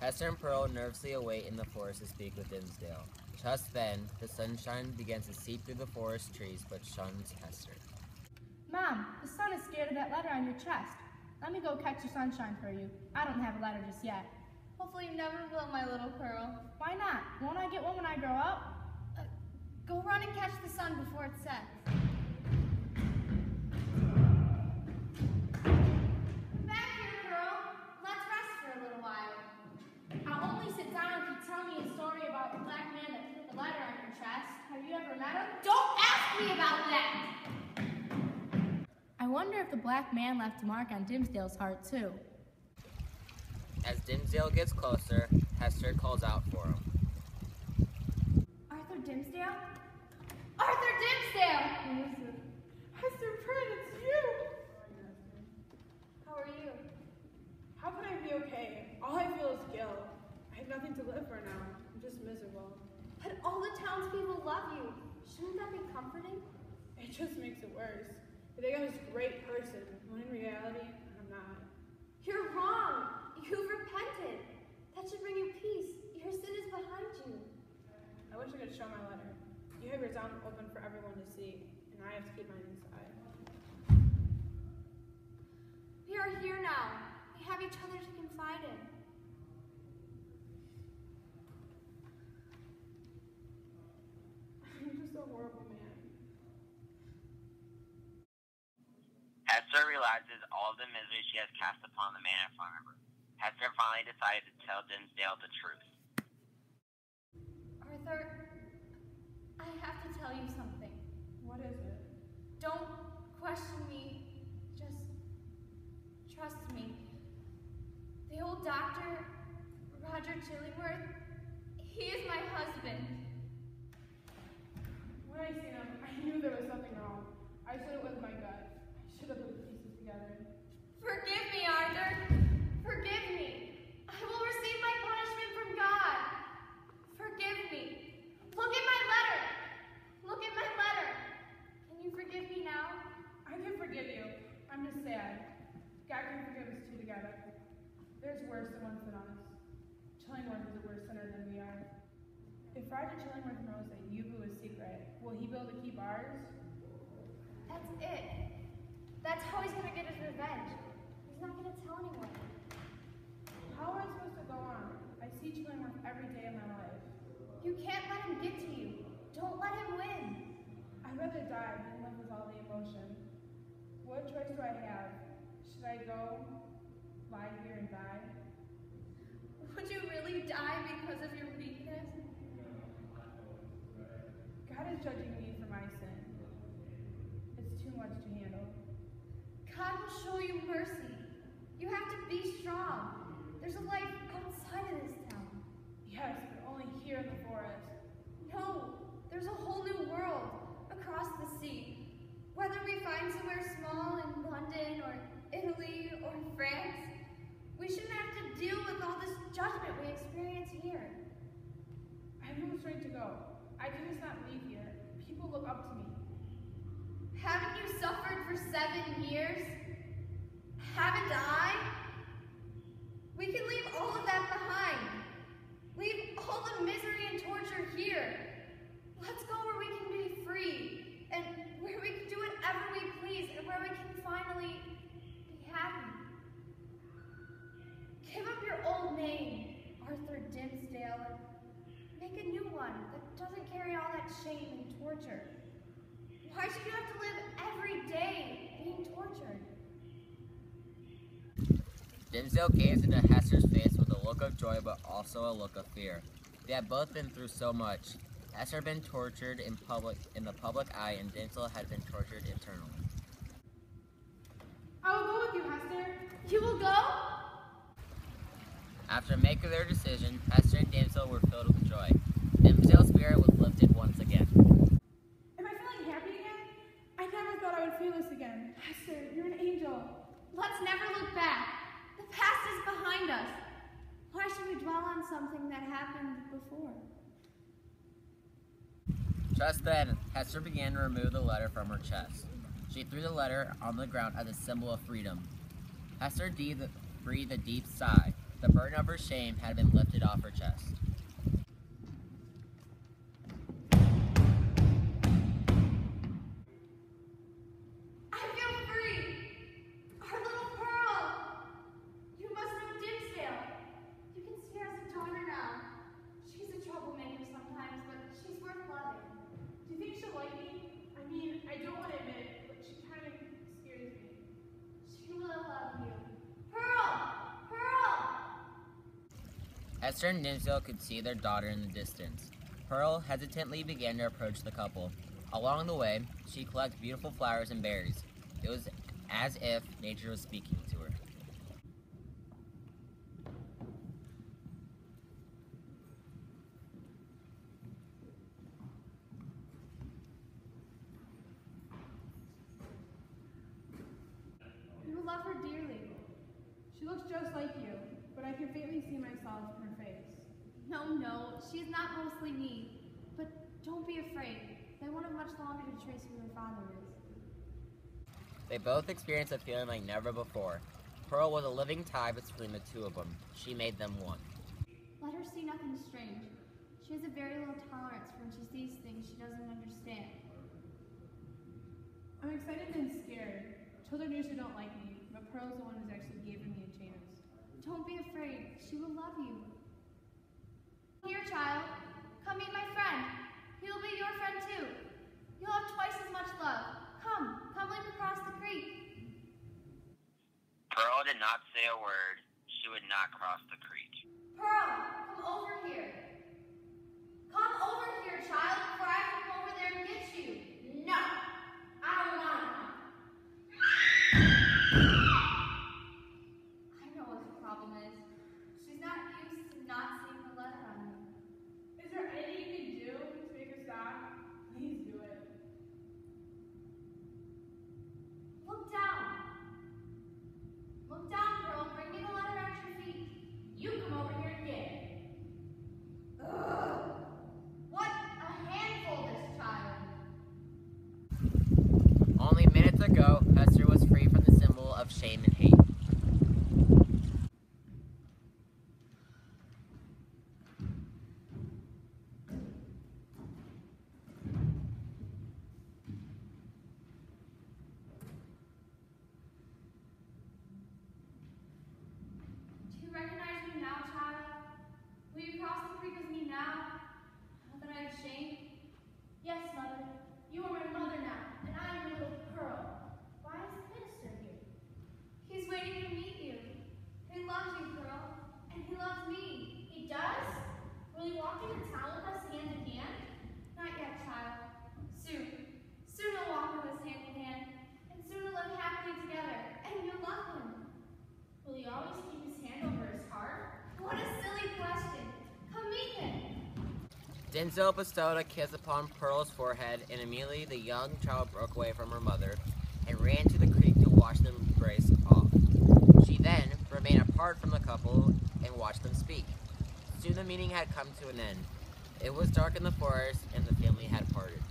Hester and Pearl nervously await in the forest to speak with Dimmesdale. Just then, the sunshine begins to seep through the forest trees, but shuns Hester. Mom, the sun is scared of that letter on your chest. Let me go catch your sunshine for you. I don't have a letter just yet. Hopefully you never will, my little Pearl. Why not? Won't I get one when I grow up? Go run and catch the sun before it sets. Back here, Pearl. Let's rest for a little while. I'll only sit down if you tell me a story about the black man that put the letter on your chest. Have you ever met him? Don't ask me about that! I wonder if the black man left a mark on Dimmesdale's heart, too. As Dimmesdale gets closer, Hester calls out for him. Arthur Dimmesdale? Arthur Dimmesdale! Hester Prynne, it's you! How are you? How can I be okay? All I feel is guilt. I have nothing to live for now. I'm just miserable. But all the townspeople love you. Shouldn't that be comforting? It just makes it worse. They think I'm this great person, when in reality, I'm not. You're wrong. You've repented. That should bring you peace. Your sin is behind you. I wish I could show my letter. You have yours out open for everyone to see, and I have to keep mine inside. We are here now. We have each other to confide in. I'm just a horrible man. Hester realizes all the misery she has cast upon the man in front of her. Hester finally decided to tell Dimmesdale the truth. Arthur, I have to tell you something. What is it? Don't question me. Just trust me. The old doctor, Roger Chillingworth, he is my husband. When I seen him, I knew there was something wrong. I should have went with my gut. I should have put the pieces together. Forgive me, Arthur. Forgive me. I will receive my punishment from God. Forgive me. Look at my letter. Look at my letter. Can you forgive me now? I can forgive you. I'm just sad. God can forgive us two together. There's worse ones than us. Chillingworth is a worse sinner than we are. If Roger Chillingworth knows that you blew a secret, will he be able to keep ours? That's it. That's how he's going to get his revenge. He's not going to tell anyone. How am I supposed to go on? I see Chillingworth every day of my life. You can't let him get to you. Don't let him win. I'd rather die than live with all the emotion. What choice do I have? Should I go, lie here and die? Would you really die because of your weakness? God is judging me for my sin. It's too much to handle. God will show you mercy. You have to be strong. There's a life outside of this town. Yes, but only here in the forest. No, there's a whole new world across the sea. Whether we find somewhere small in London or Italy or France, we shouldn't have to deal with all this judgment we experience here. I have no strength to go. I can just not leave here. People look up to me. Haven't you suffered for 7 years? Haven't I? We can leave all of that behind. Leave all the misery and torture here. Let's go where we can be free, and where we can do whatever we please, and where we can finally be happy. Give up your old name, Arthur Dimmesdale, and make a new one that doesn't carry all that shame and torture. Why should you have to live every day being tortured? Dimmesdale gazed into Hester's face with a look of joy, but also a look of fear. They had both been through so much. Hester had been tortured in the public eye, and Dimmesdale had been tortured internally. I will go with you, Hester. You will go? After making their decision, Hester and Dimmesdale were filled with joy. Dimmesdale's spirit was lifted once again. Am I feeling happy again? I never thought I would feel this again. Hester, you're an angel. Let's never look back. The past is behind us. Why should we dwell on something that happened before? Just then, Hester began to remove the letter from her chest. She threw the letter on the ground as a symbol of freedom. Hester breathed a deep sigh. The burden of her shame had been lifted off her chest. I feel free! Our little Pearl! You must know Dimsdale. You can see her as a daughter now. She's a troublemaker sometimes, but she's worth loving. Do you think she'll like me? I mean, I don't want to admit it, but she kind of scares me. She will love you. Pearl! Pearl! Esther and Dimsdale could see their daughter in the distance. Pearl hesitantly began to approach the couple. Along the way, she collected beautiful flowers and berries. It was as if nature was speaking to her. You will love her dearly. She looks just like you, but I can faintly see myself in her face. No, she's not mostly me. But don't be afraid. They won't have much longer to trace who her father is. They both experienced a feeling like never before. Pearl was a living tie between the two of them. She made them one. Let her see nothing strange. She has a very low tolerance for when she sees things she doesn't understand. I'm excited and scared. Children usually don't like me, but Pearl's the one who's actually given me a chance. Don't be afraid. She will love you. Here, child. Come meet my friend. He will be your friend too. You'll have twice as much love. Come leap across the creek. Pearl did not say a word. She would not cross the creek. Pearl, come over here. Come over here, child, before I have to come over there and get you. No, I don't want to come. I know what the problem is. She's not used to not seeing the letter on me. Is there anything you can do to make her stop? Please do it. Look down. Look down, Pearl. Bring me the letter at your feet. You come over here and get it. Ugh. What a handful, this child. Only minutes ago, Hester was free from the symbol of shame and hate. Do you recognize me now, child? Will you cross the creek with me now? Now that I have shame? Yes, Mother. You are my mother now, and I am your little Pearl. Why is the minister here? He's waiting to meet you. He loves you, Pearl, and he loves me. He does? Will he walk into town with us hand in hand? Not yet, child. Soon. Soon he'll walk with us hand in hand, and soon we'll live happily together, and you'll love him. Will he always keep his hand over his heart? What a silly question. Come meet him. Dimsdale bestowed a kiss upon Pearl's forehead, and immediately the young child broke away from her mother and ran to the creek to watch them embrace off. She then remained apart from the couple and watched them speak. Soon the meeting had come to an end. It was dark in the forest, and the family had parted.